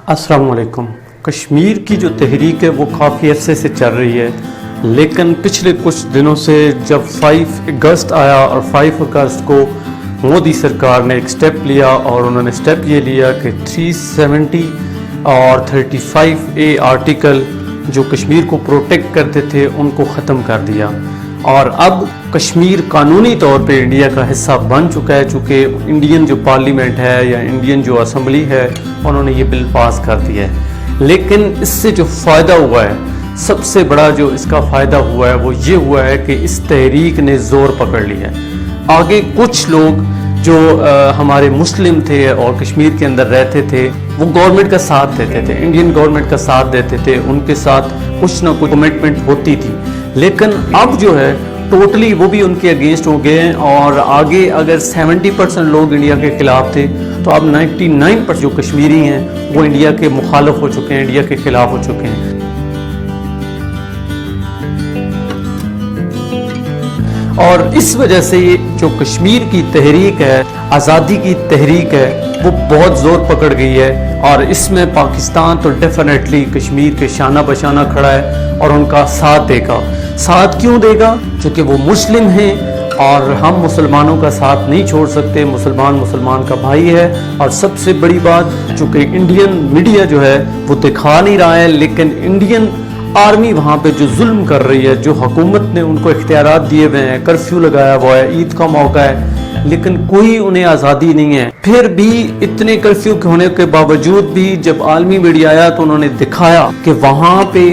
अस्सलाम वालेकुम। कश्मीर की जो तहरीक है वो काफ़ी अरसे से चल रही है, लेकिन पिछले कुछ दिनों से जब 5 अगस्त आया और 5 अगस्त को मोदी सरकार ने एक स्टेप लिया और उन्होंने स्टेप ये लिया कि 370 और 35A आर्टिकल जो कश्मीर को प्रोटेक्ट करते थे उनको ख़त्म कर दिया और अब कश्मीर कानूनी तौर पे इंडिया का हिस्सा बन चुका है। चूँकि इंडियन जो पार्लियामेंट है या इंडियन जो असम्बली है उन्होंने ये बिल पास कर दिया है, लेकिन इससे जो फ़ायदा हुआ है, सबसे बड़ा जो इसका फ़ायदा हुआ है वो ये हुआ है कि इस तहरीक ने ज़ोर पकड़ लिया है। आगे कुछ लोग जो हमारे मुस्लिम थे और कश्मीर के अंदर रहते थे वो गवर्नमेंट का साथ देते थे, इंडियन गवर्नमेंट का साथ देते थे, उनके साथ कुछ ना कुछ कमिटमेंट होती थी। लेकिन अब जो है टोटली वो भी उनके अगेंस्ट हो गए हैं और आगे अगर 70% लोग इंडिया के खिलाफ थे तो अब 99% जो कश्मीरी हैं वो इंडिया के मुखालिफ हो चुके हैं, इंडिया के खिलाफ हो चुके हैं। और इस वजह से जो कश्मीर की तहरीक है, आज़ादी की तहरीक है, वो बहुत ज़ोर पकड़ गई है और इसमें पाकिस्तान तो डेफिनेटली कश्मीर के शाना बशाना खड़ा है और उनका साथ देगा। साथ क्यों देगा? क्योंकि वो मुस्लिम हैं और हम मुसलमानों का साथ नहीं छोड़ सकते। मुसलमान मुसलमान का भाई है और सबसे बड़ी बात चूँकि इंडियन मीडिया जो है वो दिखा नहीं रहा है, लेकिन इंडियन आर्मी वहाँ पे जो जुल्म कर रही है, जो हुकूमत ने उनको इख्तियारात दिए हुए हैं, कर्फ्यू लगाया हुआ है, ईद का मौका है, लेकिन कोई उन्हें आज़ादी नहीं है। फिर भी इतने कर्फ्यू के होने के बावजूद भी जब आलमी मीडिया आया तो उन्होंने दिखाया कि वहाँ पे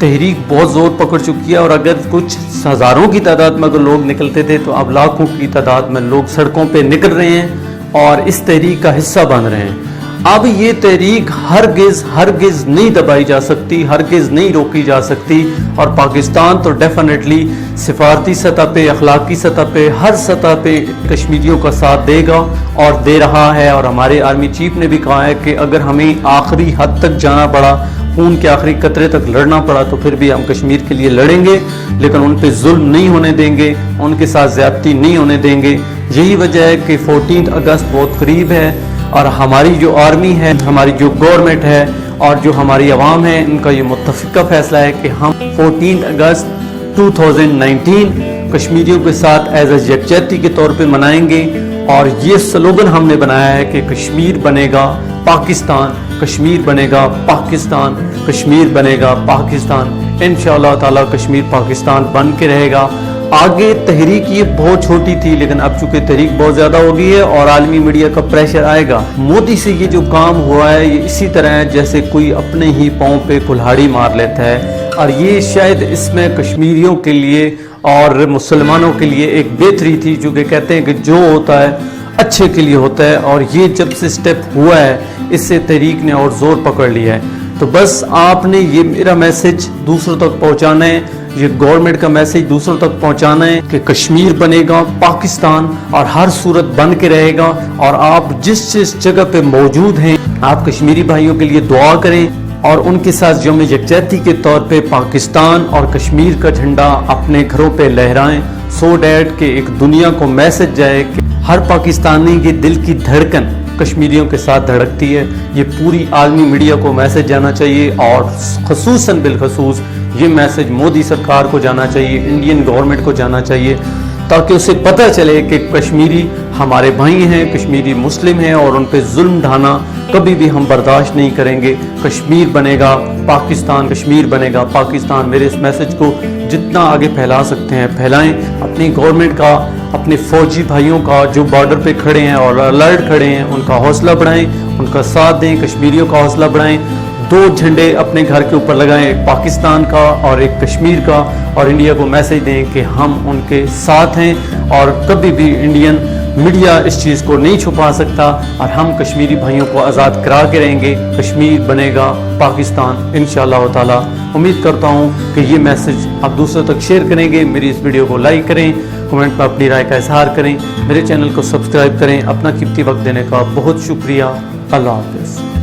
तहरीक बहुत ज़ोर पकड़ चुकी है और अगर कुछ हज़ारों की तादाद में अगर लोग निकलते थे तो अब लाखों की तादाद में लोग सड़कों पे निकल रहे हैं और इस तहरीक का हिस्सा बन रहे हैं। अब ये तहरीक हरगिज़ नहीं दबाई जा सकती, हरगिज़ नहीं रोकी जा सकती और पाकिस्तान तो डेफिनेटली सिफारती सतह पे, अखलाकी सतह पे, हर सतह पे कश्मीरियों का साथ देगा और दे रहा है। और हमारे आर्मी चीफ ने भी कहा है कि अगर हमें आखिरी हद तक जाना पड़ा, खून के आखिरी कतरे तक लड़ना पड़ा तो फिर भी हम कश्मीर के लिए लड़ेंगे, लेकिन उन पे जुल्म नहीं होने देंगे, उनके साथ ज़्यादती नहीं होने देंगे। यही वजह है कि 14 अगस्त बहुत करीब है और हमारी जो आर्मी है, हमारी जो गवर्नमेंट है और जो हमारी आवाम है, इनका ये मुत्तफ़िक़ा फ़ैसला है कि हम 14 अगस्त 2019 कश्मीरियों के साथ एज ए यकजहती के तौर पे मनाएंगे। और ये स्लोगन हमने बनाया है कि कश्मीर बनेगा पाकिस्तान, कश्मीर बनेगा पाकिस्तान, कश्मीर बनेगा पाकिस्तान। इंशाअल्लाह ताला कश्मीर पाकिस्तान बन के रहेगा। आगे तहरीक ये बहुत छोटी थी, लेकिन अब चूंकि तहरीक बहुत ज़्यादा हो गई है और आलमी मीडिया का प्रेशर आएगा। मोदी से ये जो काम हुआ है ये इसी तरह है जैसे कोई अपने ही पाँव पे कुल्हाड़ी मार लेता है और ये शायद इसमें कश्मीरियों के लिए और मुसलमानों के लिए एक बेहतरी थी, जो कि कहते हैं कि जो होता है अच्छे के लिए होता है। और ये जब से स्टेप हुआ है इससे तहरीक ने और ज़ोर पकड़ लिया है। तो बस आपने ये मेरा मैसेज दूसरों तक पहुंचाना है, ये गवर्नमेंट का मैसेज दूसरों तक पहुंचाना है कि कश्मीर बनेगा पाकिस्तान और हर सूरत बन के रहेगा। और आप जिस जिस जगह पे मौजूद हैं आप कश्मीरी भाइयों के लिए दुआ करें और उनके साथ यौम यकजहती के तौर पे पाकिस्तान और कश्मीर का झंडा अपने घरों पे लहराएं, सो डैट कि एक दुनिया को मैसेज जाए कि हर पाकिस्तानी के दिल की धड़कन कश्मीरियों के साथ धड़कती है। ये पूरी आलमी मीडिया को मैसेज जाना चाहिए और खसूसन बिलखसूस ये मैसेज मोदी सरकार को जाना चाहिए, इंडियन गवर्नमेंट को जाना चाहिए, ताकि उसे पता चले कि कश्मीरी हमारे भाई हैं, कश्मीरी मुस्लिम हैं और उन पे जुल्म ढाना कभी भी हम बर्दाश्त नहीं करेंगे। कश्मीर बनेगा पाकिस्तान, कश्मीर बनेगा पाकिस्तान। मेरे इस मैसेज को जितना आगे फैला सकते हैं फैलाएं। अपनी गवर्नमेंट का, अपने फौजी भाइयों का जो बॉर्डर पे खड़े हैं और अलर्ट खड़े हैं उनका हौसला बढ़ाएं, उनका साथ दें, कश्मीरियों का हौसला बढ़ाएं। 2 झंडे अपने घर के ऊपर लगाएं, एक पाकिस्तान का और एक कश्मीर का, और इंडिया को मैसेज दें कि हम उनके साथ हैं और कभी भी इंडियन मीडिया इस चीज़ को नहीं छुपा सकता और हम कश्मीरी भाइयों को आज़ाद करा के रहेंगे। कश्मीर बनेगा पाकिस्तान इंशाअल्लाह ताला। उम्मीद करता हूँ कि ये मैसेज आप दूसरों तक शेयर करेंगे। मेरी इस वीडियो को लाइक करें, कमेंट में अपनी राय का इजहार करें, मेरे चैनल को सब्सक्राइब करें। अपना कीमती वक्त देने का बहुत शुक्रिया। अल्लाह हाफ़िज़।